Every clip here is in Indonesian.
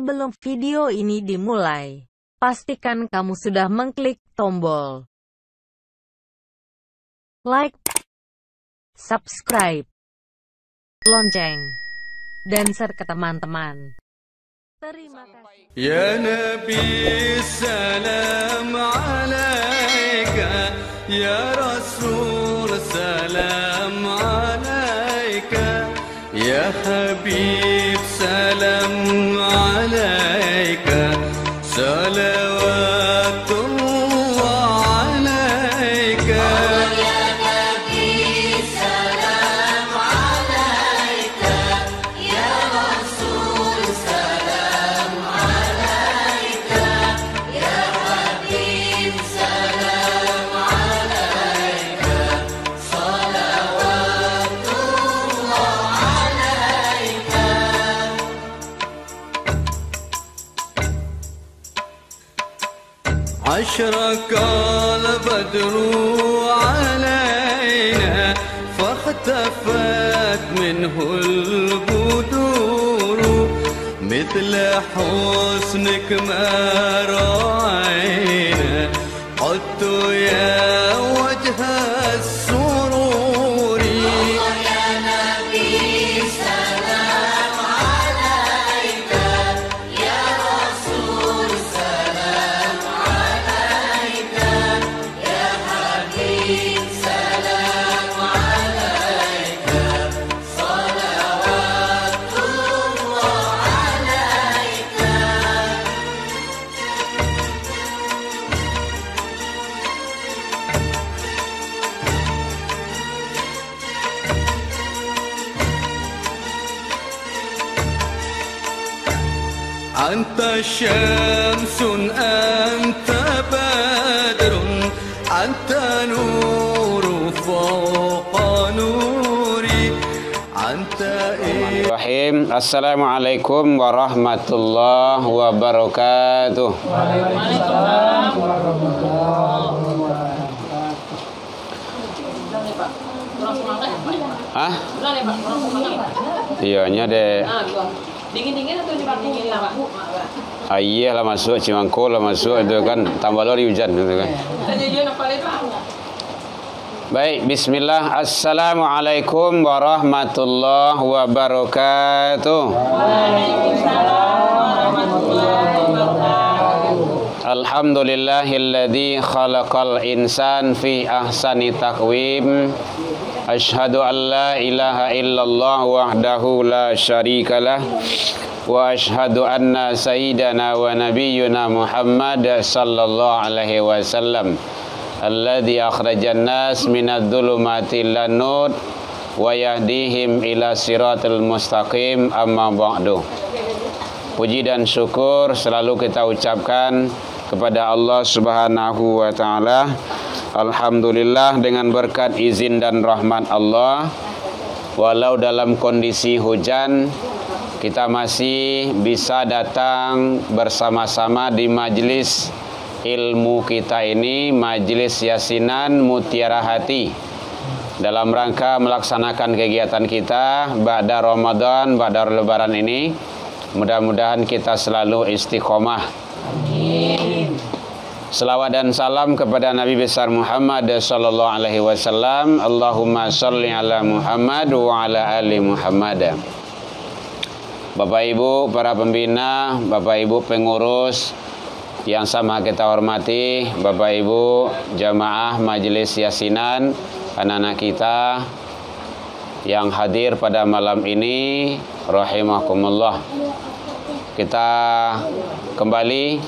Sebelum video ini dimulai, pastikan kamu sudah mengklik tombol like, subscribe, lonceng, dan share ke teman-teman. Terima kasih. Ya Nabi salam alaika, ya Rasul salam alaika, ya Habib salam alaika, salawatullah alaika. أشرق البدر علينا فاختفت منه البدور مثل حسنك ما رأينا قدت يا وجه السرور. يا نبي سلام عليك، يا رسول سلام عليك، يا حبيب سلام عليك، صلوات الله عليك. أنت شمس أنت بدر أنت نور فوق نوري أنت Bismillahirrahmanirrahim. Assalamualaikum warahmatullahi wabarakatuh. Waalaikumsalam warahmatullahi wabarakatuh. Ah? Iyanya deh. Dingin-dingin atau dingin lah, Pak? Iya lah masuk Cimangkul lah masuk itu kan tambah lagi hujan gitu kan. Baik, bismillah. Assalamualaikum warahmatullahi wabarakatuh. Alhamdulillahilladzi khalaqal insan fi ahsani taqwim. Asyhadu an la ilaha illallah wahdahu la syarikalah wa asyhadu anna sayyidana wa nabiyyuna Muhammad sallallahu alaihi wasallam alladzi akhrajan nas minadh dhulumati ilan nur wa yahdihim ila siratal mustaqim, amma ba'du. Puji dan syukur selalu kita ucapkan kepada Allah Subhanahu wa taala. Alhamdulillah, dengan berkat izin dan rahmat Allah, walau dalam kondisi hujan, kita masih bisa datang bersama-sama di majlis ilmu kita ini, Majlis Yasinan Mutiara Hati, dalam rangka melaksanakan kegiatan kita ba'da Ramadan, ba'da Lebaran ini. Mudah-mudahan kita selalu istiqomah. Amin. Selawat dan salam kepada Nabi besar Muhammad sallallahu alaihi wasallam. Allahumma sholli ala Muhammad wa ala ali Muhammad. Bapak Ibu para pembina, Bapak Ibu pengurus yang sama kita hormati, Bapak Ibu jamaah Majelis Yasinan, anak-anak kita yang hadir pada malam ini, rahimakumullah. Kita kembali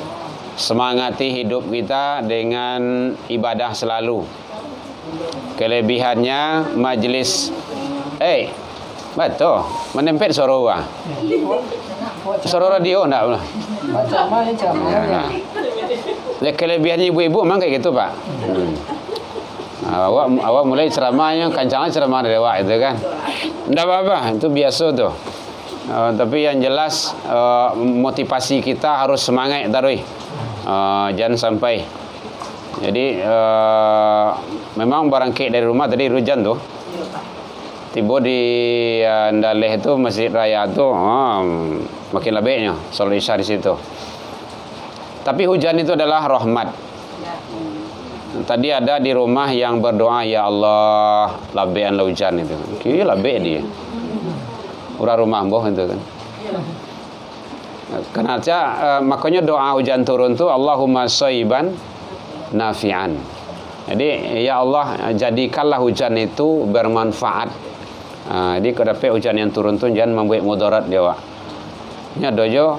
semangati hidup kita dengan ibadah selalu. Kelebihannya majlis betul menempel suara. Suara radio enggak? Ya, kelebihannya ibu-ibu memang kayak gitu, Pak. Awak mulai ceramahnya kencangnya ceramah dari awak itu kan. Enggak apa-apa, itu biasa tuh. Tapi yang jelas motivasi kita harus semangat taruh. Jangan sampai. Jadi memang barangkali dari rumah tadi hujan tuh. tiba di Ndaleh itu Masjid Raya itu makin lebihnya sholat Isya di situ. Tapi hujan itu adalah rahmat. Tadi ada di rumah yang berdoa, ya Allah labean hujan itu. Kira labe dia. Urang rumah boh itu kan. Kenapa? Makanya doa hujan turun tu Allahumma shayban nafi'an. Jadi ya Allah jadikanlah hujan itu bermanfaat. Jadi kalau dapat hujan yang turun tu jangan membuat mudarat dia wak. Nya dojo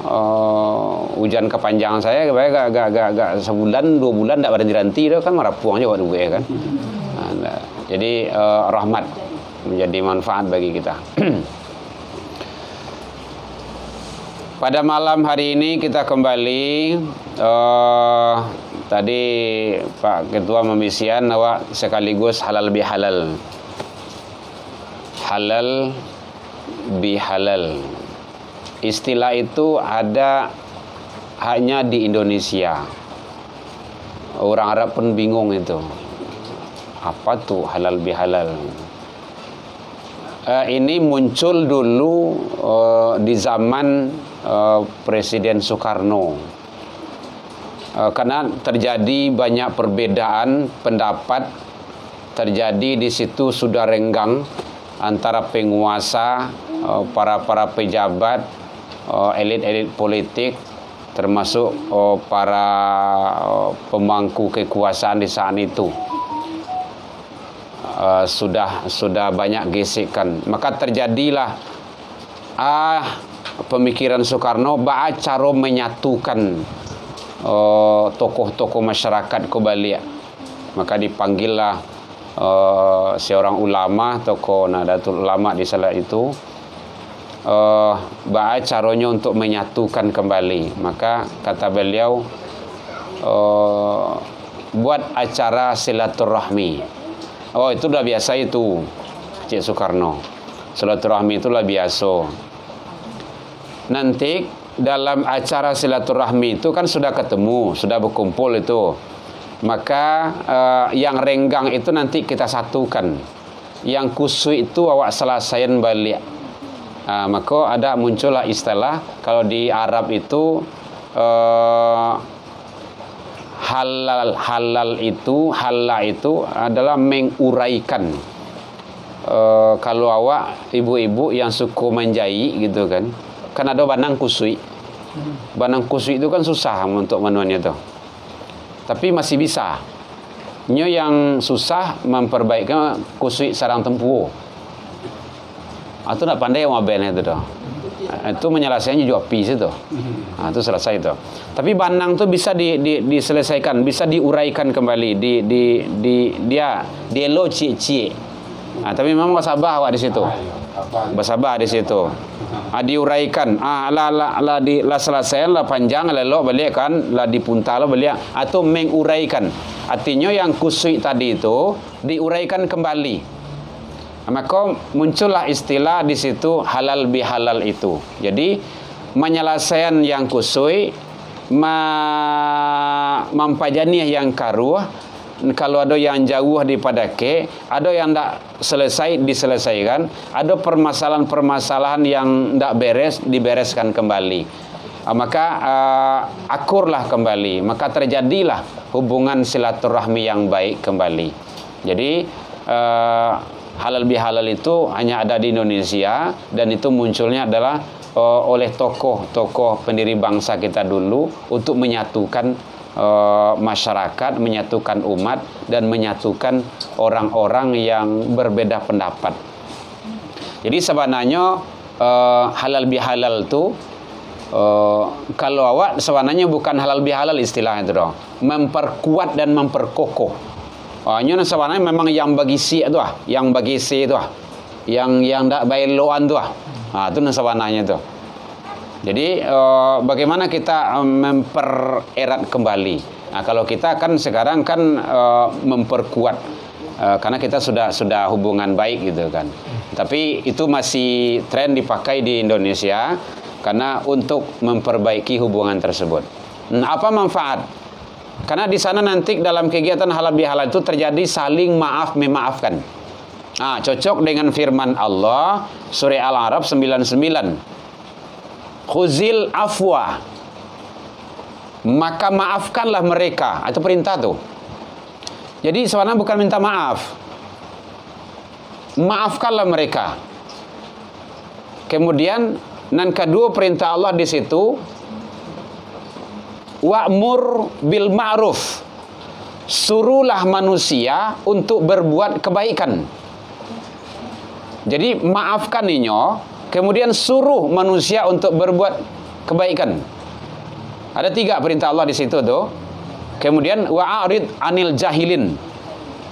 hujan kepanjangan saya agak sebulan 2 bulan tak berhenti kan merapuang aja waktu gue kan. Jadi rahmat menjadi manfaat bagi kita. Pada malam hari ini kita kembali tadi Pak Ketua memisian awak sekaligus halal bihalal. Halal bihalal. Istilah itu ada hanya di Indonesia. Orang Arab pun bingung itu. Apa tuh halal bihalal? Ini muncul dulu di zaman Presiden Soekarno. Karena terjadi banyak perbedaan pendapat, terjadi di situ sudah renggang antara penguasa, para pejabat, elit-elit politik, termasuk para pemangku kekuasaan di saat itu. Sudah banyak gesekan. Maka terjadilah pemikiran Soekarno bahwa cara menyatukan tokoh-tokoh masyarakat kembali. Maka dipanggillah seorang ulama, tokoh Nahdlatul Ulama di salah itu, bahwa caranya untuk menyatukan kembali. Maka kata beliau, buat acara silaturahmi. Oh, itu udah biasa itu, Cik Soekarno. Silaturahmi itulah biasa. Nanti dalam acara silaturahmi itu kan sudah ketemu, sudah berkumpul itu. Maka yang renggang itu nanti kita satukan. Yang kusui itu awak selesaikan balik. Maka ada muncullah istilah kalau di Arab itu halal itu adalah menguraikan. Kalau awak ibu-ibu yang suka menjahit gitu kan ada banang kusui. Banang kusui itu kan susah untuk menuannya tuh. Tapi masih bisa. Nyo yang susah memperbaikkan kusui sarang tempur. Itu nak pandai yang maben itu tuh. Itu menyelesaikannya juga pis itu. Itu selesai itu. Tapi banang tu bisa diselesaikan, bisa diuraikan kembali, dia lo cie-cie. Tapi memang bersabar awak di situ. Bersabar di situ. Diuraikan. La selesaian la panjang la balik kan, la dipunta la balik atau menguraikan. Artinya yang kusui tadi itu diuraikan kembali. Maka muncullah istilah di situ halal bihalal itu. Jadi menyelesaikan yang kusui, mampajani yang karuh. Kalau ada yang jauh daripada ada yang tak selesai diselesaikan, ada permasalahan-permasalahan yang tak beres dibereskan kembali. Maka akurlah kembali, maka terjadilah hubungan silaturahmi yang baik kembali. Jadi halal bihalal itu hanya ada di Indonesia, dan itu munculnya adalah oleh tokoh-tokoh pendiri bangsa kita dulu untuk menyatukan masyarakat, menyatukan umat, dan menyatukan orang-orang yang berbeda pendapat. Jadi sebenarnya halal bihalal itu kalau awak sebenarnya bukan halal bihalal istilahnya itu dong, memperkuat dan memperkokoh. Nyo sebenarnya memang yang bagi si itu yang bagi si itu yang tak baik loan tu itu sebenarnya itu. Jadi bagaimana kita mempererat kembali? Kalau kita kan sekarang kan memperkuat karena kita sudah hubungan baik gitu kan. Tapi itu masih tren dipakai di Indonesia karena untuk memperbaiki hubungan tersebut. Apa manfaat? Karena di sana nanti dalam kegiatan halal bihalal itu terjadi saling maaf memaafkan. Cocok dengan firman Allah surah Al-A'raf 99. Khuzil afwa, maka maafkanlah mereka. Itu perintah tuh. Jadi sebenarnya bukan minta maaf, maafkanlah mereka. Kemudian dan kedua perintah Allah di situ, wa'mur bil ma'ruf, suruhlah manusia untuk berbuat kebaikan. Jadi maafkan inyo, kemudian suruh manusia untuk berbuat kebaikan. Ada 3 perintah Allah di situ tuh. Kemudian wa'arid anil jahilin,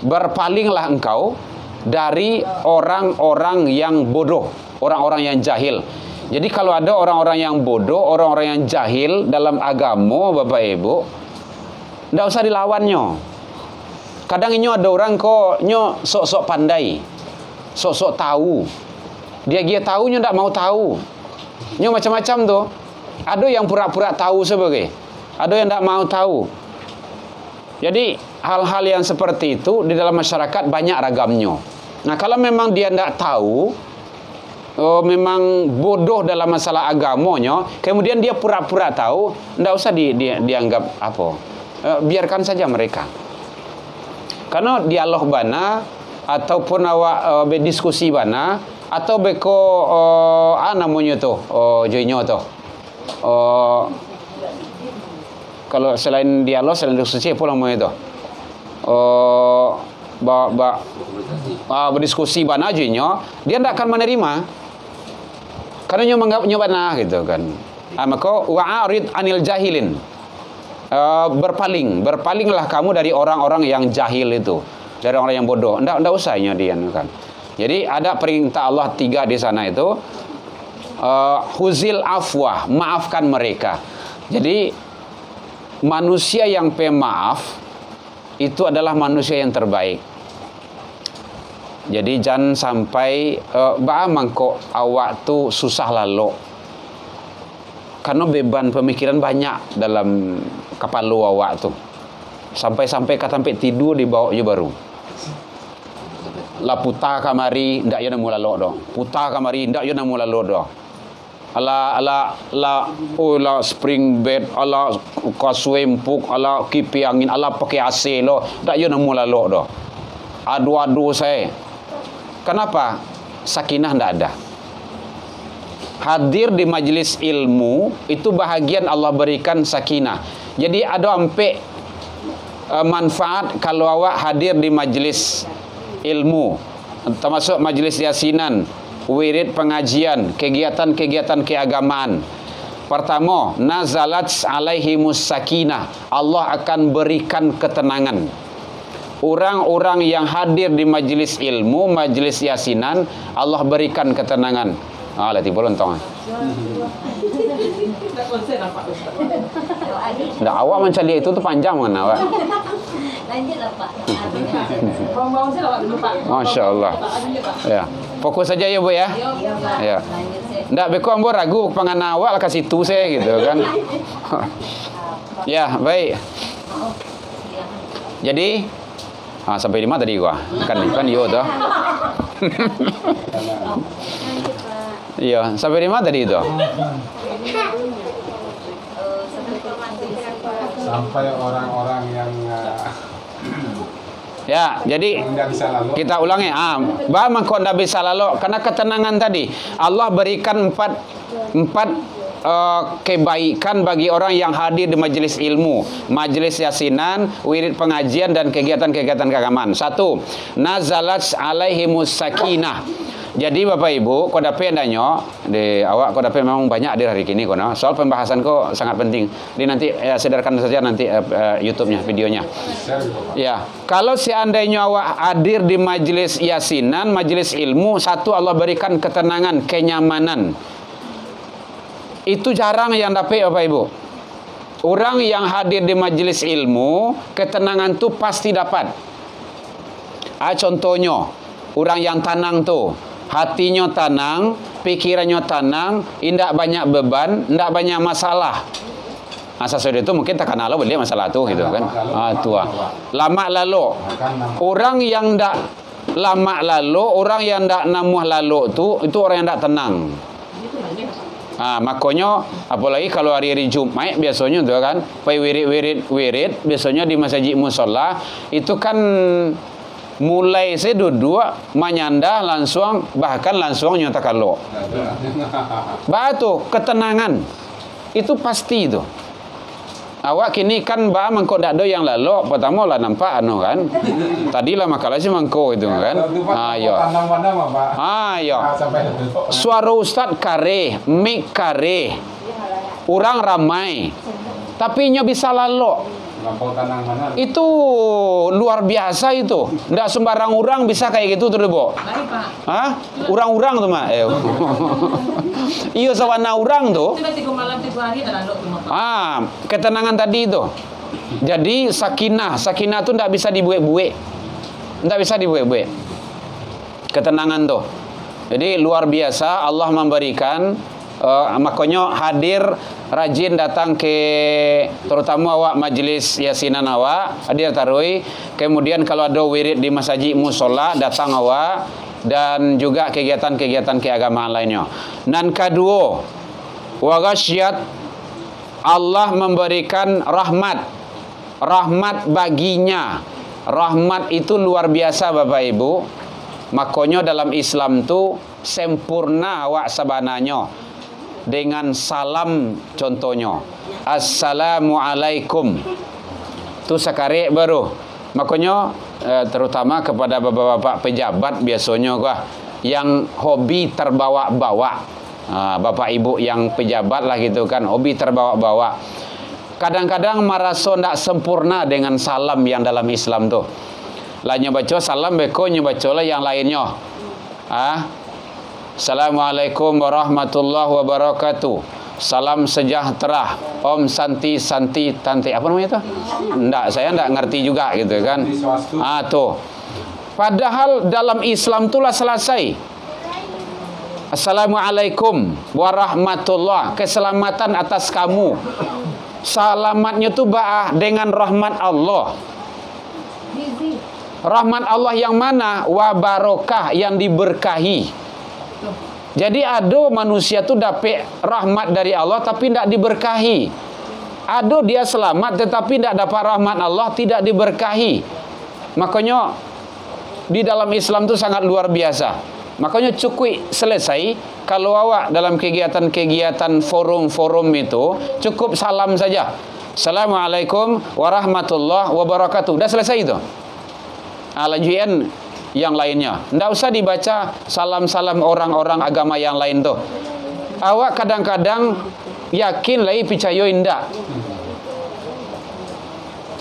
berpalinglah engkau dari orang-orang yang bodoh, orang-orang yang jahil. Jadi kalau ada orang-orang yang bodoh, orang-orang yang jahil dalam agama, Bapak Ibu, ndak usah dilawannya. Kadang inyo ada orang kok nyo sok-sok pandai, sok-sok tahu. Dia tahu nyo ndak mau tahu. Nyo macam-macam tuh. Ada yang pura-pura tahu sebagai, ada yang ndak mau tahu. Jadi hal-hal yang seperti itu di dalam masyarakat banyak ragamnya. Nah, kalau memang dia ndak tahu, memang bodoh dalam masalah agamanya, kemudian dia pura-pura tahu, ndak usah dianggap apa. Biarkan saja mereka. Karena dialog bana ataupun awak berdiskusi bana atau beko namanya tuh joinyo tuh. Kalau selain dialog, selain diskusi apa namanya itu? Berdiskusi bana joinyo, dia tidak akan menerima. Karena nyo menganggap nyo bana gitu kan. Maka wa'arid anil jahilin. Berpalinglah kamu dari orang-orang yang jahil itu, dari orang yang bodoh. Ndak usah nyo dia kan. Jadi ada perintah Allah 3 di sana itu. Huzil afwah, maafkan mereka. Jadi manusia yang pemaaf itu adalah manusia yang terbaik. Jadi jangan sampai mangko awak tu susah lalu, karena beban pemikiran banyak dalam kepala awak tu. Sampai sampai tidur dibawa je baru. La puta kamari ndak yo namu lalu do. Puta kamari ndak yo namu lalu do. La spring bed, ala kaswe empuk, ala kipi angin, ala pakai AC lo, tak yo namu lalu do. Adu saya. Kenapa? Sakinah ndak ada. Hadir di majelis ilmu itu bahagian Allah berikan sakinah. Jadi ada ampe manfaat kalau awak hadir di majelis ilmu, termasuk majelis yasinan, wirid pengajian, kegiatan-kegiatan keagamaan. Pertama, nazalat alaihimus sakinah, Allah akan berikan ketenangan. Orang-orang yang hadir di majelis ilmu, majelis yasinan, Allah berikan ketenangan. Lati bolontong. Ndak awak mencari itu tuh panjang mana awak? Lanjutlah Pak. Bawang saya lewat dulu Pak. Masya Allah. Ya, fokus saja ya Bu ya. Ya. Ndak beko ambo ragu pangan awak ke situ saya gitu kan. Ya, baik. Jadi sampai di mana tadi gua? Kan yo toh. Iya, sampai di mana tadi itu? Sampai orang-orang yang ya, jadi kita ulangi. Bagaimana kau tidak bisa lalu? Karena ketenangan tadi Allah berikan empat kebaikan bagi orang yang hadir di majelis ilmu, majelis yasinan, wirid pengajian dan kegiatan-kegiatan keagamaan. 1. Nazalat alaihimus sakinah. Jadi Bapak Ibu, kau dapat danyo di awak, kau dapat memang banyak hadir hari ini kono. Soal pembahasan kau sangat penting. Di nanti sedarkan saja nanti YouTube-nya, videonya. Ya, kalau seandainya awak hadir di majelis yasinan, majelis ilmu, 1 Allah berikan ketenangan, kenyamanan. Itu jarang yang dapat Bapak Ibu. Orang yang hadir di majelis ilmu, ketenangan tu pasti dapat. Contohnya, orang yang tenang tu, hatinya tenang, pikirannya tenang, tidak banyak beban, tidak banyak masalah. Sesudah itu mungkin tak kenal beli masalah tu gitu kan. Tua. Lama lalu orang yang lama lalu, orang yang ndak namuh lalu itu orang yang ndak tenang. Makanya apalagi kalau hari-hari Jumat biasanya tuh kan, pai wirid biasanya di masjid musola itu kan mulai saya duduk menyanda langsung bahkan langsung nyata kalau. Batu ketenangan itu pasti itu. Awak kini kan mangko ndak ada yang lalu pertama lah nampak kan. Tadi lah makalah sih mangko itu kan. Ayo. Ayo. Suara ustaz kare, mik kare. Orang ramai. Tapi nya bisa lalu. Itu luar biasa itu. Ndak sembarang orang bisa kayak gitu tuh, Bo. Hah? Orang-orang tuh, Mak. Iya sawana orang tuh. Ketenangan tadi itu. Jadi sakinah tuh ndak bisa dibuek-buek. Ndak bisa dibuek-buek. Ketenangan tuh. Jadi luar biasa Allah memberikan. Makanya hadir rajin datang ke terutama awak majelis yasinan awak hadir tarui, kemudian kalau ada wirid di masjid musola datang awak, dan juga kegiatan-kegiatan keagamaan lainnya. Dan kedua, wa ghasyiyat, Allah memberikan rahmat baginya. Rahmat itu luar biasa Bapak Ibu. Makanya dalam Islam tu sempurna awak sabananya dengan salam, contohnya Assalamualaikum tu sakare baru. Makanya terutama kepada bapak-bapak pejabat biasanya yang hobi terbawa-bawa, bapak ibu yang pejabat lah gitu kan, hobi terbawa-bawa, kadang-kadang merasa tidak sempurna dengan salam yang dalam Islam tuh. Lainnya baca salam beko baca lah yang lainnya. Assalamualaikum warahmatullahi wabarakatuh. Salam sejahtera. Om Santi Tanti. Apa namanya itu? Saya enggak ngerti juga gitu kan. Tuh. Padahal dalam Islam itulah selesai. Assalamualaikum warahmatullahi, keselamatan atas kamu. Selamatnya tuh dengan rahmat Allah. Rahmat Allah yang mana? Wa barokah, yang diberkahi. Jadi ada manusia tu dapat rahmat dari Allah tapi tidak diberkahi. Ada dia selamat tetapi tidak dapat rahmat Allah, tidak diberkahi. Makanya di dalam Islam tu sangat luar biasa. Makanya cukup selesai kalau awak dalam kegiatan-kegiatan forum-forum itu cukup salam saja. Assalamualaikum warahmatullahi wabarakatuh. Dah selesai itu. Lanjutan yang lainnya. Tidak usah dibaca salam-salam orang-orang agama yang lain tuh. Awak kadang-kadang yakin lagi percaya indah.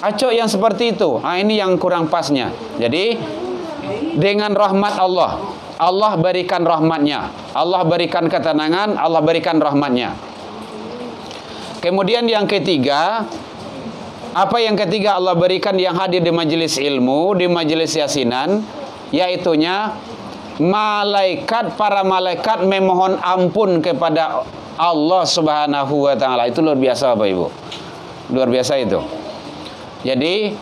Acok yang seperti itu. Ini yang kurang pasnya. Jadi dengan rahmat Allah, Allah berikan rahmatnya, Allah berikan ketenangan, Allah berikan rahmatnya. Kemudian yang ketiga, apa yang ketiga Allah berikan yang hadir di majelis ilmu, di majelis yasinan, yaitunya para malaikat memohon ampun kepada Allah Subhanahu wa taala. Itu luar biasa Bapak Ibu. Luar biasa itu. Jadi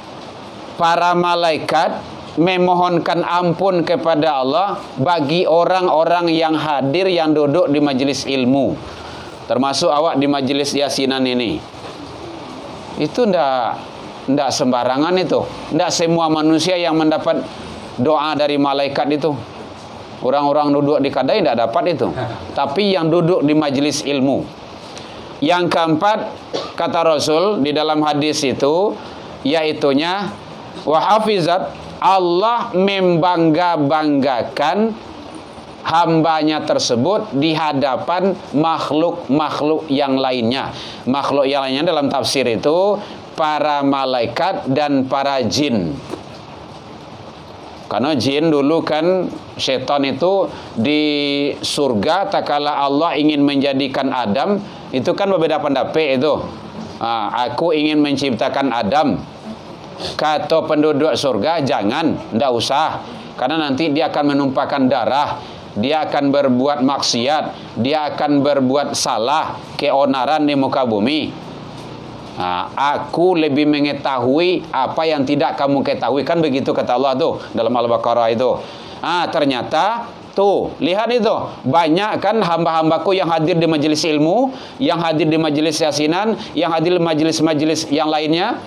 para malaikat memohonkan ampun kepada Allah bagi orang-orang yang hadir, yang duduk di majelis ilmu. Termasuk awak di majelis yasinan ini. Itu ndak sembarangan itu. Ndak semua manusia yang mendapat doa dari malaikat itu. Orang-orang duduk di kadai tidak dapat itu. Tapi yang duduk di majelis ilmu. Yang keempat, kata Rasul di dalam hadis itu, yaitunya wa hafizat, Allah membangga-banggakan hambanya tersebut di hadapan makhluk-makhluk yang lainnya. Makhluk yang lainnya dalam tafsir itu para malaikat dan para jin. Karena jin dulu kan, setan itu di surga tatkala Allah ingin menjadikan Adam, itu kan berbeda pendapat itu. Aku ingin menciptakan Adam. Kata penduduk surga, jangan, ndak usah. Karena nanti dia akan menumpahkan darah, dia akan berbuat maksiat, dia akan berbuat salah, keonaran di muka bumi. Aku lebih mengetahui apa yang tidak kamu ketahui, kan begitu kata Allah tuh dalam Al-Baqarah itu. Ternyata tuh, lihat itu, banyak kan hamba-hambaku yang hadir di majelis ilmu, yang hadir di majelis yasinan, yang hadir di majelis-majelis yang lainnya.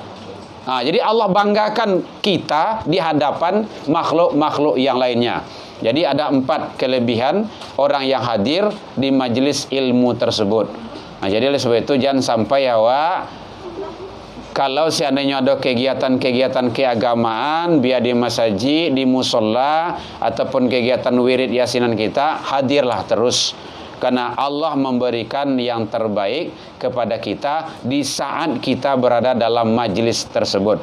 Jadi Allah banggakan kita di hadapan makhluk-makhluk yang lainnya. Jadi ada 4 kelebihan orang yang hadir di majelis ilmu tersebut. Jadi oleh sebab itu jangan sampai kalau seandainya ada kegiatan-kegiatan keagamaan, biar di masjid, di musola, ataupun kegiatan wirid yasinan kita, hadirlah terus. Karena Allah memberikan yang terbaik kepada kita di saat kita berada dalam majlis tersebut.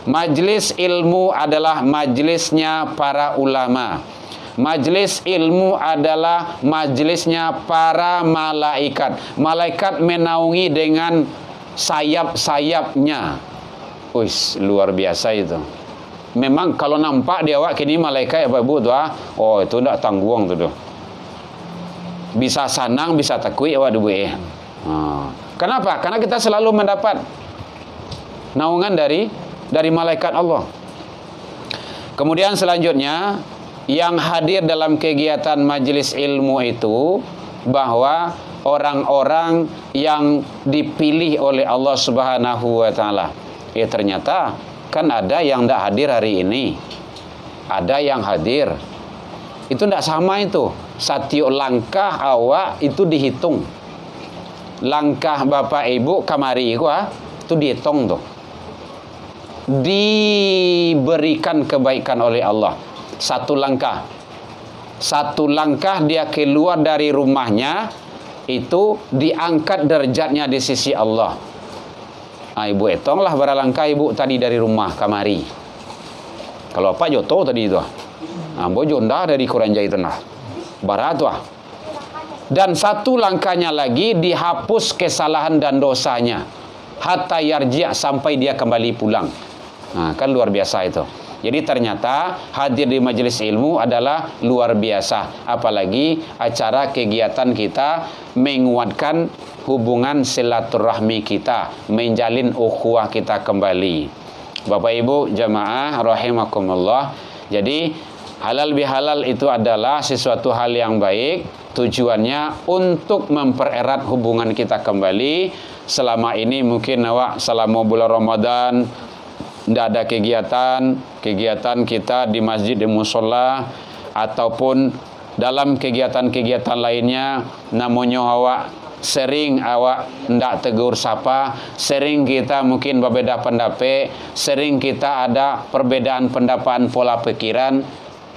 Majlis ilmu adalah majlisnya para ulama. Majlis ilmu adalah majlisnya para malaikat. Malaikat menaungi dengan sayap-sayapnya. Wis, luar biasa itu. Memang kalau nampak dia awak kini malaikat apa ibu tu oh itu ndak tanggung tu. Bisa sanang, bisa takui awak tu. Kenapa? Karena kita selalu mendapat naungan dari malaikat Allah. Kemudian selanjutnya yang hadir dalam kegiatan majelis ilmu itu bahwa orang-orang yang dipilih oleh Allah Subhanahu wa taala. Ternyata kan ada yang tidak hadir hari ini. Ada yang hadir. Itu tidak sama itu. Setiap langkah awak itu dihitung. Langkah Bapak Ibu kamari itu dihitung tuh. Diberikan kebaikan oleh Allah. Satu langkah dia keluar dari rumahnya itu diangkat derajatnya di sisi Allah. Ibu etonglah baralangkah ibu tadi dari rumah kamari. Kalau apa joto tadi itu. Bojonda dari Kuranjai itu barat tuh. Dan satu langkahnya lagi dihapus kesalahan dan dosanya. Hatta yarji' sampai dia kembali pulang. Kan luar biasa itu. Jadi ternyata hadir di majelis ilmu adalah luar biasa. Apalagi acara kegiatan kita menguatkan hubungan silaturahmi kita, menjalin ukhuwah kita kembali. Bapak Ibu jamaah rahimakumullah. Jadi halal bihalal itu adalah sesuatu hal yang baik. Tujuannya untuk mempererat hubungan kita kembali. Selama ini mungkin awak selama bulan Ramadan tidak ada kegiatan kita di masjid, di musola, ataupun dalam kegiatan-kegiatan lainnya, namanya awak sering tidak tegur sapa, sering kita mungkin berbeda pendapat, sering kita ada perbedaan pendapat pola pikiran.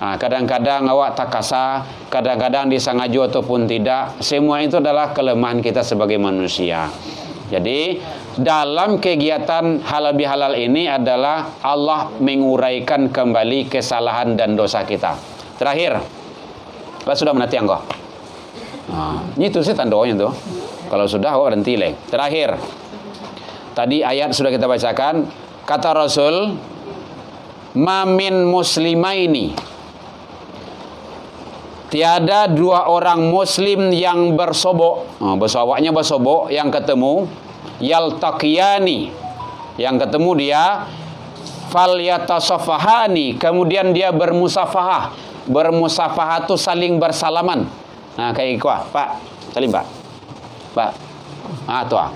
Kadang-kadang awak tak kasar, kadang-kadang disengaja ataupun tidak. Semua itu adalah kelemahan kita sebagai manusia. Jadi dalam kegiatan halal bihalal ini adalah Allah menguraikan kembali kesalahan dan dosa kita. Terakhir, kalau sudah menanti engkau. Ini tuh sih tandonya tuh. Kalau sudah kok berhenti lagi. Terakhir, tadi ayat sudah kita bacakan. Kata Rasul, mamin muslimaini, tiada dua orang muslim yang bersobok. Bersoboknya bersobok yang ketemu. Yaltaqiyani, yang ketemu dia. Falyatasafahani, kemudian dia bermusafahah. Bermusafahah itu saling bersalaman. Kayak ikut, Pak. Salim, Pak. Pak. Tuh.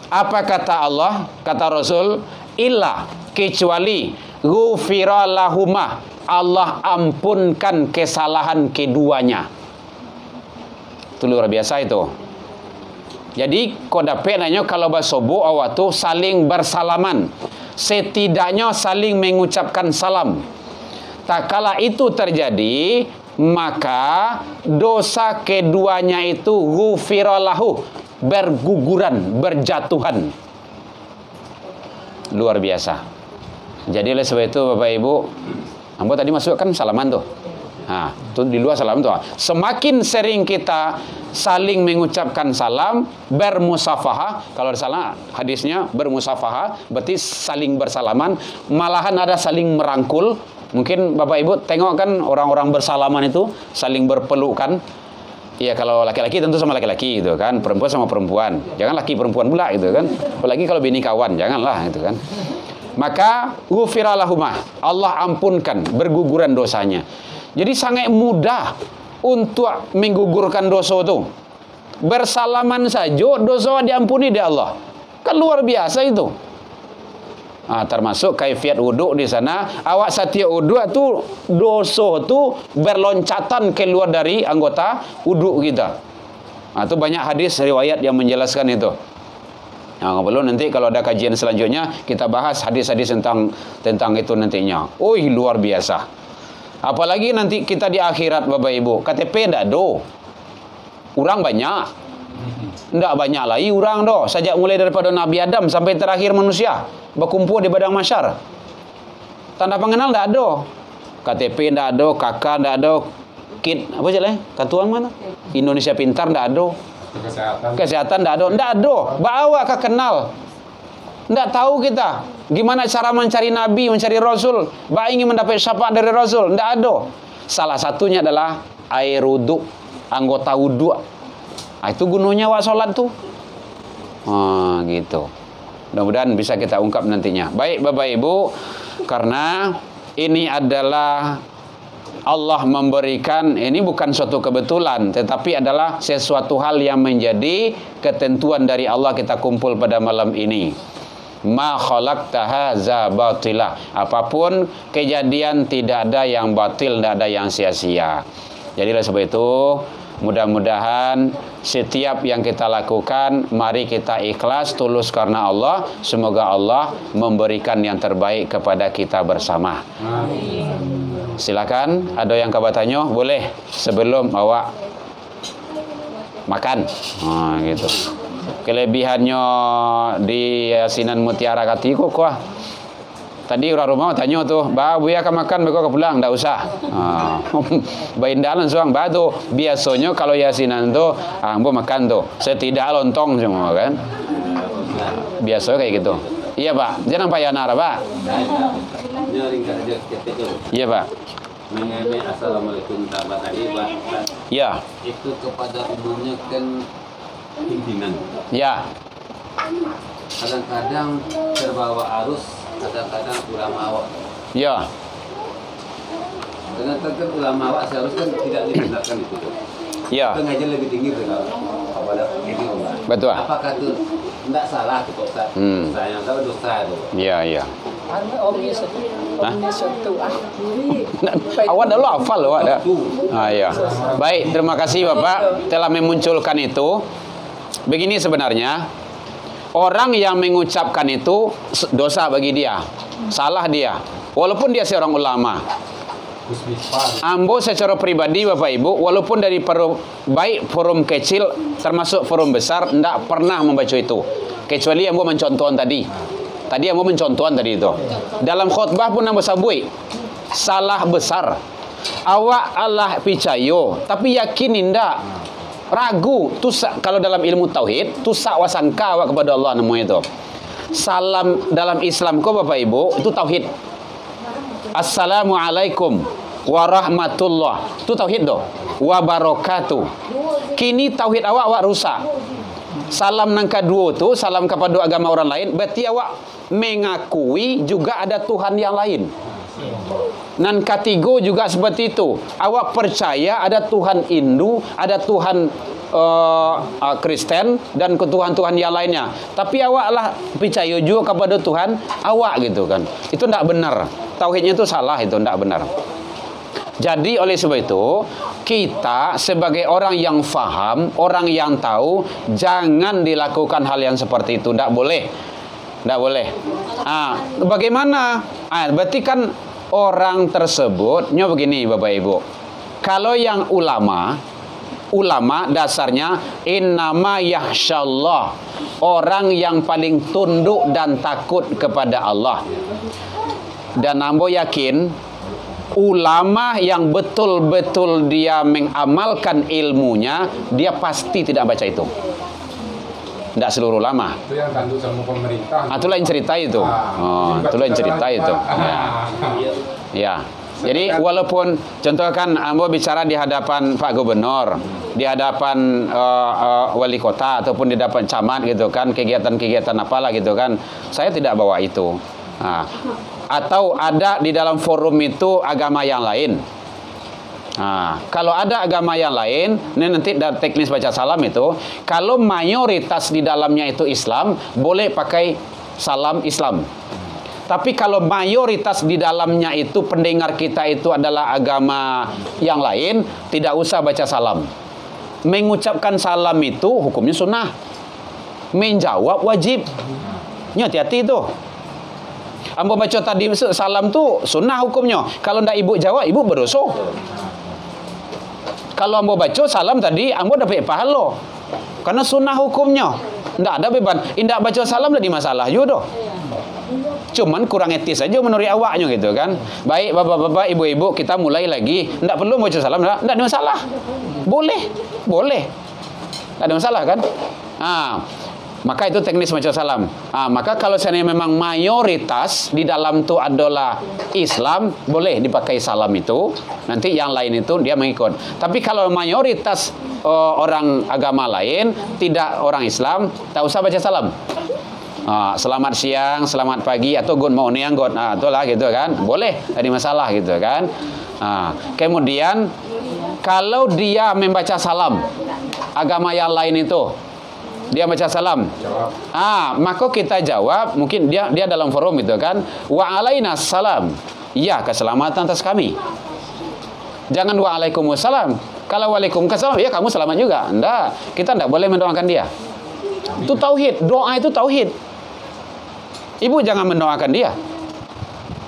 Apa kata Allah? Kata Rasul, illa, kecuali ghufira lahumah, Allah ampunkan kesalahan keduanya. Itu luar biasa itu. Jadi kodapenanya kalau basobo awak tu saling bersalaman, setidaknya saling mengucapkan salam. Tak kala itu terjadi, maka dosa keduanya itu ghufira lahu, berguguran, berjatuhan. Luar biasa. Jadi oleh sebab itu Bapak Ibu, ambo tadi masukkan salaman tuh. Itu di luar salam tuh. Semakin sering kita saling mengucapkan salam, bermusafahah. Kalau salah hadisnya bermusafahah, berarti saling bersalaman. Malahan ada saling merangkul. Mungkin Bapak Ibu tengok kan orang-orang bersalaman itu saling berpelukan. Iya, kalau laki-laki tentu sama laki-laki gitu kan, perempuan sama perempuan. Jangan laki perempuan pula gitu kan. Apalagi kalau bini kawan, janganlah gitu kan. Maka ghufira lahumah, Allah ampunkan berguguran dosanya. Jadi sangat mudah untuk menggugurkan dosa itu. Bersalaman saja dosa diampuni di Allah. Kan luar biasa itu. Termasuk kaifiat wudhu di sana. Awak setiap wudhu itu dosa itu berloncatan keluar dari anggota wudhu kita. Itu banyak hadis riwayat yang menjelaskan itu. Nggak perlu nanti kalau ada kajian selanjutnya kita bahas hadis-hadis tentang itu nantinya. Luar biasa. Apalagi nanti kita di akhirat Bapak Ibu, KTP ndak do. Orang banyak. Ndak banyak lagi orang do. Sejak mulai daripada Nabi Adam sampai terakhir manusia berkumpul di padang mahsyar. Tanda pengenal ndak ada. KTP ndak ada, KK ndak ada, kit apa sih lah? Kartu mana? Indonesia Pintar ndak ada. Kesehatan ndak ada. Bawa ke kenal. Ndak tahu kita gimana cara mencari nabi, mencari rasul, ingin mendapat syafaat dari rasul, ndak ada. Salah satunya adalah air wudu, anggota wudu. Itu gunanya wak sholat tuh. Gitu. Mudah-mudahan bisa kita ungkap nantinya. Baik Bapak Ibu, karena ini adalah Allah memberikan, ini bukan suatu kebetulan, tetapi adalah sesuatu hal yang menjadi ketentuan dari Allah kita kumpul pada malam ini. Ma khalaqta hadza batila. Apapun kejadian tidak ada yang batil, tidak ada yang sia-sia. Jadi oleh sebab itu mudah-mudahan setiap yang kita lakukan mari kita ikhlas tulus karena Allah. Semoga Allah memberikan yang terbaik kepada kita bersama. Silakan, ada yang kabarnya boleh sebelum awak makan. Gitu. Kelebihannya di Yasinan Mutiara Katiko kuah. Tadi orang rumah tanya tuh, "Ba, buya akan makan, beko pulang, enggak usah." Baindalan suang batu. Biasanya kalau Yasinan tuh, ambo makan tuh. Setidak lontong semua kan. Biasa kayak gitu. Iya, Pak. Jangan Pak Yanara, Pak. Iya, Pak. Mengenai assalamualaikum sahabat tadi, Pak. Ya. Itu kepada umumnya kan pimpinan. Ya. Kadang-kadang terbawa arus, kadang-kadang ulama awak. Ya. Kadang-kadang ulama awak seharusnya tidak dibenarkan itu. Ya. Itu ngajar lebih tinggi kepada ini Allah. Betul. Apakah itu tidak salah itu Pak Ustaz? Saya tahu dosa itu. Iya, iya. Awak dah lo hafal awak dah. Iya. Baik, terima kasih Bapak telah memunculkan itu. Begini sebenarnya, orang yang mengucapkan itu dosa bagi dia, salah dia, walaupun dia seorang ulama. Ambo secara pribadi Bapak Ibu, walaupun dari baik forum kecil termasuk forum besar, tidak pernah membaca itu, kecuali ambo mencontohkan tadi. Tadi ambo mencontohkan tadi itu. Dalam khutbah pun ambo sabui, salah besar. Awak Allah picayo, tapi yakin indah. Ragu, kalau dalam ilmu tauhid, tusak wasangka awak kepada Allah namanya itu. Salam dalam Islam ko Bapak Ibu, itu tauhid. Assalamualaikum warahmatullah. Itu tauhid doh. Wabarakatuh. Kini tauhid awak rusak. Salam nang kedua tu, salam kepada agama orang lain, berarti awak mengakui juga ada Tuhan yang lain. Nan ketiga juga seperti itu. Awak percaya ada Tuhan Hindu, ada Tuhan Kristen dan Tuhan-Tuhan yang lainnya. Tapi awak lah percaya juga kepada Tuhan awak gitu kan. Itu tidak benar. Tauhidnya itu salah, itu tidak benar. Jadi oleh sebab itu kita sebagai orang yang faham, orang yang tahu, jangan dilakukan hal yang seperti itu. Tidak boleh. Tidak boleh. Bagaimana? Berarti kan orang tersebutnya begini Bapak Ibu. Kalau yang ulama dasarnya innama yahsyallah, orang yang paling tunduk dan takut kepada Allah. Dan ambo yakin ulama yang betul-betul dia mengamalkan ilmunya, dia pasti tidak baca itu. Tidak seluruh ulama. Itu yang tanduk sama pemerintah. Itu lain cerita itu. Itu lain cerita itu. Ya. Jadi walaupun contohkan ambo bicara di hadapan Pak Gubernur, di hadapan wali kota ataupun di hadapan camat gitu kan, kegiatan-kegiatan apalah gitu kan, saya tidak bawa itu. Nah, atau ada di dalam forum itu agama yang lain. Nah, kalau ada agama yang lain, ini nanti dari teknis baca salam itu, kalau mayoritas di dalamnya itu Islam, boleh pakai salam Islam. Tapi kalau mayoritas di dalamnya itu pendengar kita itu adalah agama yang lain, tidak usah baca salam. Mengucapkan salam itu hukumnya sunnah. Menjawab wajib. Ini hati-hati itu. Ambo baca tadi salam tu sunnah hukumnya. Kalau ndak ibu jawab, ibu berdosa. Kalau ambo baca salam tadi, ambo dapat pahala. Karena sunnah hukumnya. Ndak ada beban. Indak baca salam jadi masalah juga doh. Cuman kurang etis aja menurut awaknya gitu kan. Baik bapak-bapak, ibu-ibu, kita mulai lagi. Ndak perlu baca salam, ndak ada masalah. Boleh. Ndak ada masalah kan? Maka itu teknis baca salam. Maka kalau seandainya memang mayoritas di dalam itu adalah Islam, boleh dipakai salam itu. Nanti yang lain itu dia mengikut. Tapi kalau mayoritas orang agama lain, tidak orang Islam, tak usah baca salam. Selamat siang, selamat pagi, atau good morning, itulah gitu kan. Boleh, ada masalah gitu kan. Kemudian kalau dia membaca salam agama yang lain itu, dia baca salam. Maka kita jawab, mungkin dia dalam forum itu kan, wa alainas salam. Ya, keselamatan atas kami. Jangan wa alaikumussalam. Kalau waalaikumsalam, ya kamu selamat juga. Enggak, kita enggak boleh mendoakan dia. Itu tauhid, doa itu tauhid. Ibu jangan mendoakan dia.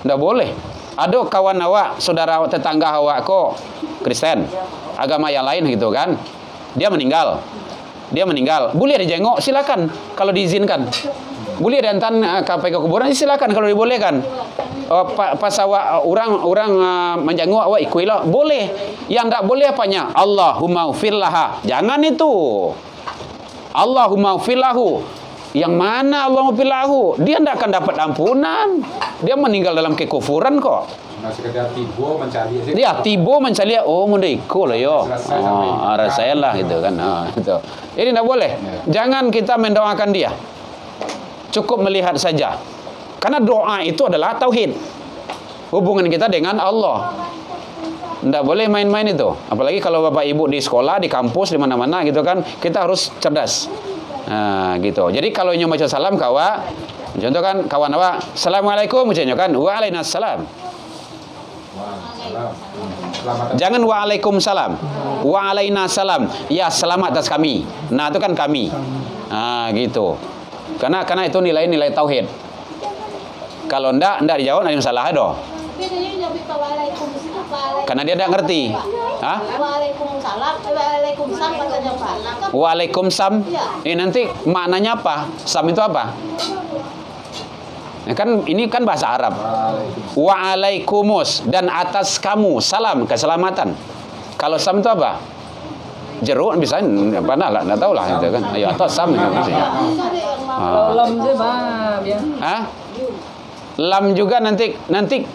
Enggak boleh. Ada kawan awak, saudara awak, tetangga awak kok Kristen, agama yang lain gitu kan. Dia meninggal. Boleh dijenguk, silakan kalau diizinkan. Boleh diantar ke kuburan, silakan kalau dibolehkan. Pas awak orang menjenguk awak ikuilah, boleh. Yang tak boleh apanya? Allahumma ufirlaha. Jangan itu. Allahumma ufirlahu. Yang mana Allahumma ufirlahu? Dia tidak akan dapat ampunan. Dia meninggal dalam kekufuran kok. Sekedar tibo mencari aja. Dia tibo mencari, mudah ikut lah yo. Saya lah gitu kan. Gitu. Ini tidak boleh. Jangan kita mendoakan dia. Cukup melihat saja. Karena doa itu adalah tauhid. Hubungan kita dengan Allah. Tidak boleh main-main itu. Apalagi kalau bapak ibu di sekolah, di kampus, di mana-mana gitu kan, kita harus cerdas. Gitu. Jadi kalau nyoba baca salam kawa, contoh kan kawan awak, assalamualaikum ucapnya kan, waalaikumsalam. Jangan waalaikumsalam, waalaikumsalam. Ya selamat atas kami. Nah itu kan kami. Gitu. Karena itu nilai-nilai tauhid. Kalau ndak dijawab ada masalah doh. Karena dia tidak ngerti. Waalaikumsalam. Ini nanti maknanya apa? Sam itu apa? Ini kan bahasa Arab. Waalaikumsalam dan atas kamu salam keselamatan. Kalau sam itu apa? Jeruk bisa apa lah? Enggak tahu lah itu kan. Ayo atau sam itu maksudnya. Lam juga nanti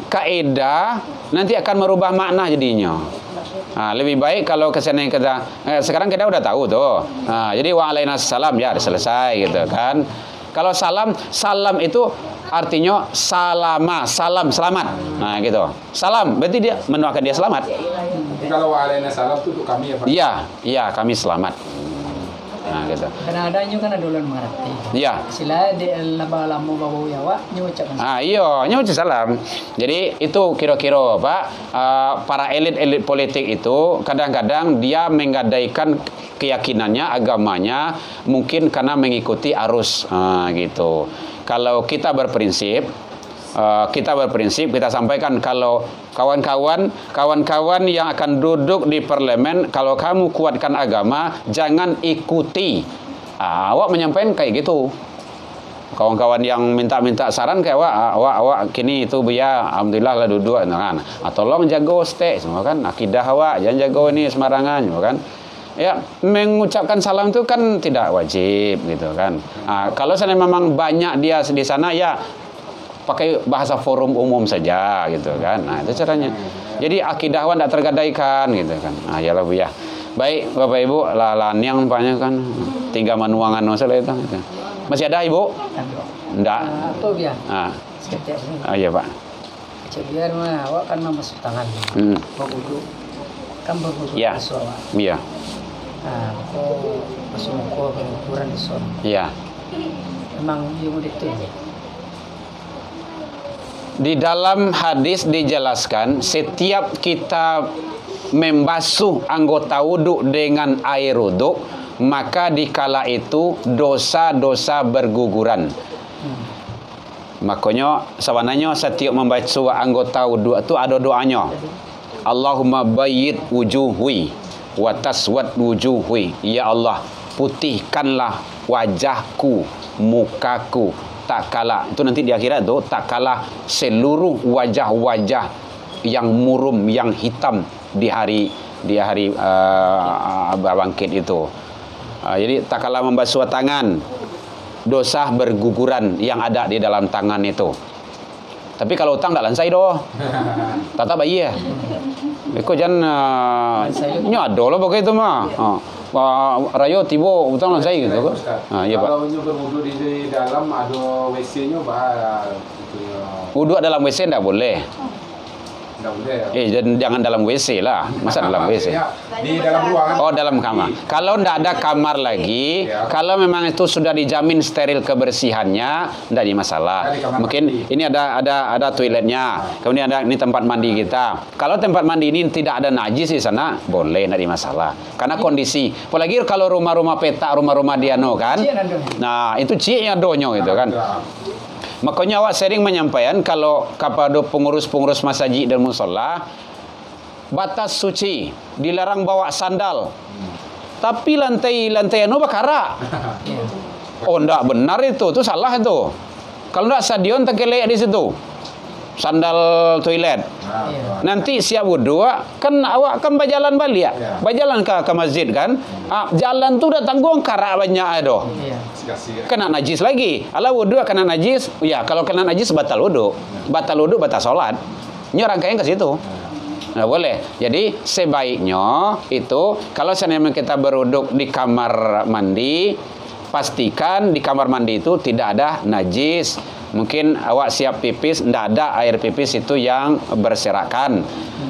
kaidah nanti akan merubah makna jadinya. Lebih baik kalau kesana kita sekarang kita udah tahu tuh. Jadi waalaikumsalam ya selesai gitu kan. Kalau salam itu artinya salam selamat. Gitu. Salam berarti dia mendoakan dia selamat. Jadi kalau waalaikumsalam itu untuk kami ya Pak? Iya kami selamat. Gitu. Karena adanya kan ada ulang mengerti. Iya. Sila di lama-lama bawa yawa nyucapkan. Iya, nyucap salam. Jadi itu kira-kira Pak, para elit-elit politik itu kadang-kadang dia menggadaikan keyakinannya, agamanya mungkin karena mengikuti arus gitu. Kalau kita berprinsip, kita sampaikan kalau kawan-kawan yang akan duduk di parlemen, kalau kamu kuatkan agama, jangan ikuti. Awak menyampaikan kayak gitu. Kawan-kawan yang minta saran kayak awak kini itu ya alhamdulillah lah duduk kan. Tolong jago stay semua kan, akidah awak jangan jago ini sembarangan kan. Ya, mengucapkan salam itu kan tidak wajib gitu kan. Kalau saya memang banyak dia di sana ya pakai bahasa forum umum saja gitu kan. Nah, itu caranya. Jadi akidah tidak tergadaikan gitu kan. Nah, ya Bu ya. Baik Bapak Ibu, lalan yang nampaknya kan tinggal manuangan masalah itu. Masih ada Ibu? Enggak. Apa biar? Ah. Setiap ini. Ah, iya Pak. Biar mah awak kan masuk tangan. Berwudu. Kan berwudu Ya. awak. Iya. Nah, kok masuk muka pengukuran di sana. Iya. Memang ilmu itu. Di dalam hadis dijelaskan setiap kita membasuh anggota wudhu dengan air wudhu, maka dikala itu dosa-dosa berguguran. Makanya sebenarnya setiap membaca anggota wudhu itu ada doanya. Allahumma bayyid wujuhi wa taswad wujuhi. Ya Allah, putihkanlah wajahku, mukaku, tak kalah itu nanti di akhirat tuh, tak kalah seluruh wajah-wajah yang murum, yang hitam di hari bangkit itu. Jadi tak kalah membasuh tangan, dosa berguguran yang ada di dalam tangan itu. Tapi kalau utang tak lansai doh. Tata bayi ya. Iko jangan nyado lah pakai itu mah. Rayo tibo utang lansai gitu kok. Iya Pak. Kalau berwudu di dalam ada WC-nya bahaya. Wudu dalam WC enggak boleh. Enggak boleh. Jangan dalam WC lah. Masa dalam WC? Di dalam ruangan. Oh, dalam kamar. Kalau enggak ada kamar lagi, kalau memang itu sudah dijamin steril kebersihannya, enggak ada masalah. Mungkin ini ada toiletnya, kemudian ada ini tempat mandi kita. Kalau tempat mandi ini tidak ada najis di sana, boleh, enggak ada masalah. Karena kondisi, apalagi kalau rumah-rumah petak, rumah-rumah diano kan. Nah, itu cieknya donyo gitu kan. Makanya awak sering menyampaikan kalau kepada pengurus-pengurus masjid dan musola, batas suci, dilarang bawa sandal. Tapi lantai anu bakara. Oh, enggak benar itu salah itu. Kalau enggak stadion terkelek di situ. Sandal toilet. Nanti siap wudhu, kan awak kan berjalan balik ya. Berjalan ke masjid kan. Jalan tuh udah tanggung karak banyak aduh. Kena najis lagi. Ala wudhu kena najis. Ya, kalau kena najis batal wudhu. Batal wudhu batal salat. Ini rangkaian ke situ. Nah, boleh. Jadi sebaiknya itu kalau seandainya kita berwudhu di kamar mandi, pastikan di kamar mandi itu tidak ada najis. Mungkin awak siap pipis, tidak ada air pipis itu yang berserakan,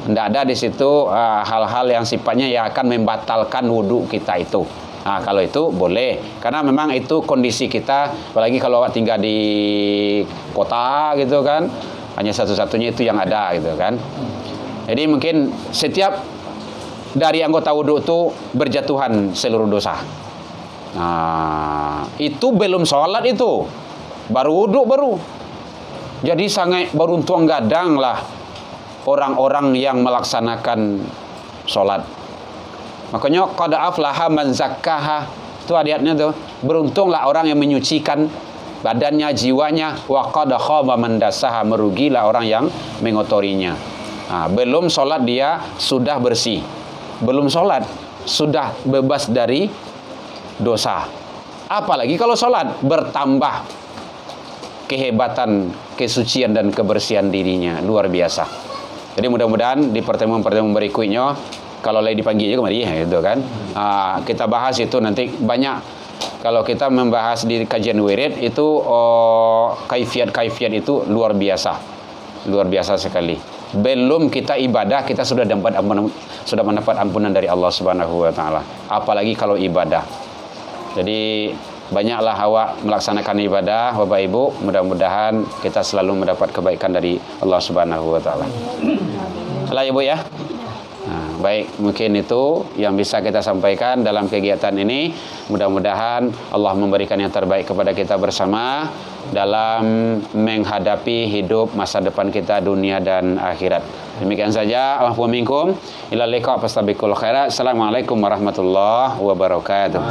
tidak ada di situ hal-hal yang sifatnya yang akan membatalkan wudhu kita itu. Nah, kalau itu boleh, karena memang itu kondisi kita, apalagi kalau awak tinggal di kota gitu kan, hanya satu-satunya itu yang ada gitu kan. Jadi mungkin setiap dari anggota wudhu itu berjatuhan seluruh dosa. Nah, itu belum sholat itu. Baru wudhu baru. Jadi sangat beruntung gadang lah orang-orang yang melaksanakan sholat. Makanya qad aflaha man zakkaha. Itu ayatnya tuh. Beruntunglah orang yang menyucikan badannya, jiwanya. Wa qad khaba man dassaha. Merugilah orang yang mengotorinya. Nah, belum sholat dia sudah bersih. Belum sholat sudah bebas dari dosa. Apalagi kalau sholat bertambah kehebatan, kesucian dan kebersihan dirinya luar biasa. Jadi mudah-mudahan di pertemuan-pertemuan berikutnya kalau lagi dipanggil juga mari gitu kan. Kita bahas itu nanti banyak. Kalau kita membahas di kajian wirid itu kaifiat itu luar biasa. Luar biasa sekali. Belum kita ibadah kita sudah mendapat ampunan dari Allah Subhanahu wa taala. Apalagi kalau ibadah. Jadi banyaklah awak melaksanakan ibadah Bapak Ibu, mudah-mudahan kita selalu mendapat kebaikan dari Allah Subhanahu wa taala. Lah Ibu ya. Nah, baik, mungkin itu yang bisa kita sampaikan dalam kegiatan ini. Mudah-mudahan Allah memberikan yang terbaik kepada kita bersama dalam menghadapi hidup masa depan kita dunia dan akhirat. Demikian saja. Wa minkum ila liqa fastabiqul khairat. Assalamualaikum warahmatullahi wabarakatuh.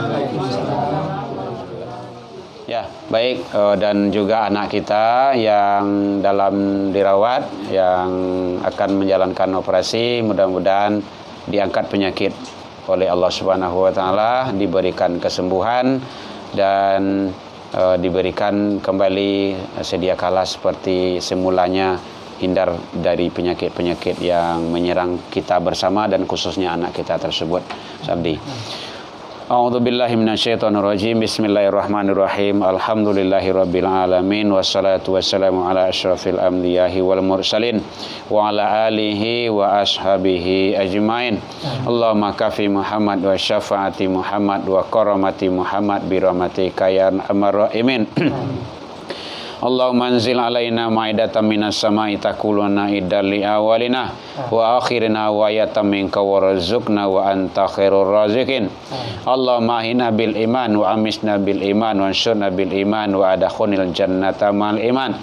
Ya, baik, dan juga anak kita yang dalam dirawat, yang akan menjalankan operasi, mudah-mudahan diangkat penyakit oleh Allah Subhanahu wa taala, diberikan kesembuhan dan diberikan kembali sedia kala seperti semulanya, hindar dari penyakit-penyakit yang menyerang kita bersama dan khususnya anak kita tersebut. Sabdi. A'udzubillahi minasyaitonirrajim. Bismillahirrahmanirrahim. Alhamdulillahirabbil alamin wassalatu wassalamu ala asyrafil anbiya'i wal mursalin wa ala alihi wa ashabihi ajmain. Allahumma kafi Muhammad wa syafaati Muhammad wa karamati Muhammad bi rahmatika ya arhamar rahimin. Allahumma anzil alaina ma'idatan minas sama'i takuluna idal li awalina wa akhirina wa ayatam minka warzuqna wa anta khairur raziqin. Allahumma ahina bil iman wa amisna bil iman wa ansurna bil iman wa adkhilnal jannata mal iman.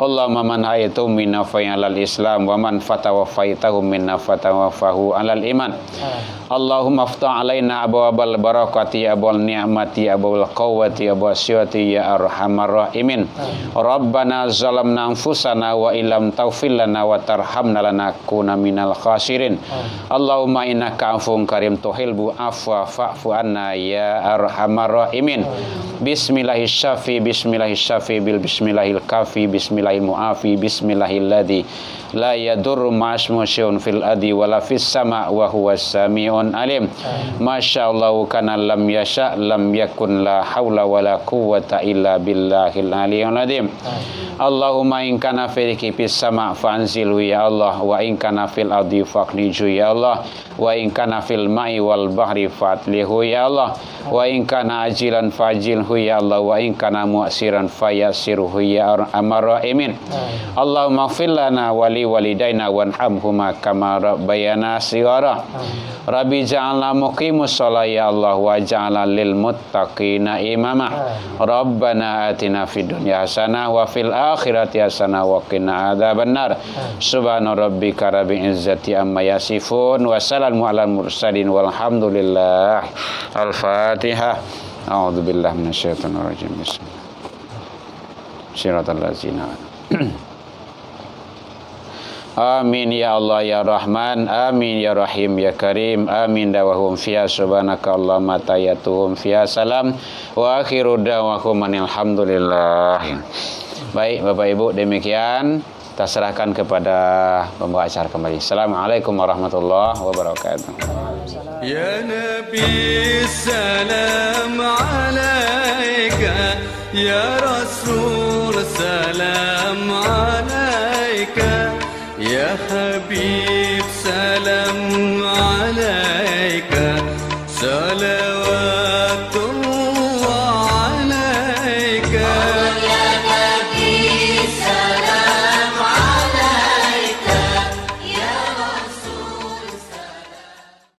Allahumma man hayatu minna fa'alal islam wa man fatawafaitahu minna fatawafahu alal iman. Allahumma aftah alaina abwabal barakati abwal ni'mati abwal quwwati abwal syati ya arhamar rahimin. Rabbana zalamna anfusana wa illam taghfir lana wa tarhamna lanakunanna minal khasirin. Allahumma innaka afuwwun karim tuhibbu afwa fa'fu anna ya arhamar rahimin. Bismillahis syafi bil bismillahil kafi bismillahil muafi bismillahil ladzi la yadurru ma'asmu syai'un fil ardi wala fis sama' wa huwas sami'un alim. Masyaallah kana lam yasha lam yakun la haula wala quwwata illa billahil aliyyil azim. Allahumma in kana fil kifis sama' fanzilhu ya Allah wa in kana fil ardi faqniju ya Allah wa in kana fil ma'i wal bahri fatlihu ya Allah wa in kana ajilan fajilhu ya Allah wa in kana mu'siran fayassirhu ya arhamar rahimin. Allahumma ighfir lana wa li walidaina wanhamhuma kama rabbayana shighara. Rabbi ja'alna muqimus shalah ya Allah wa ja'alna lil muttaqina imama. Rabbana atina fid dunya hasanah wa fil akhirati hasanah wa qina adzabannar. Subhana rabbika rabbil izzati amma yasifun wa salamun alal mursalin walhamdulillah. Al-Fatihah. A'udzubillahi minasyaitonir rajim. Bismillah. Shiratal ladzina. Amin ya Allah ya Rahman, amin ya Rahim ya Karim, amin dawahum fiya subhanaka Allahumma tayyatuhum fiya salam wa akhiru dawahum alhamdulillah. Baik Bapak Ibu, demikian kita serahkan kepada pembawa acara kembali. Assalamualaikum warahmatullahi wabarakatuh. Ya Nabi salam alaika, ya Rasul salam alaika, ya Habib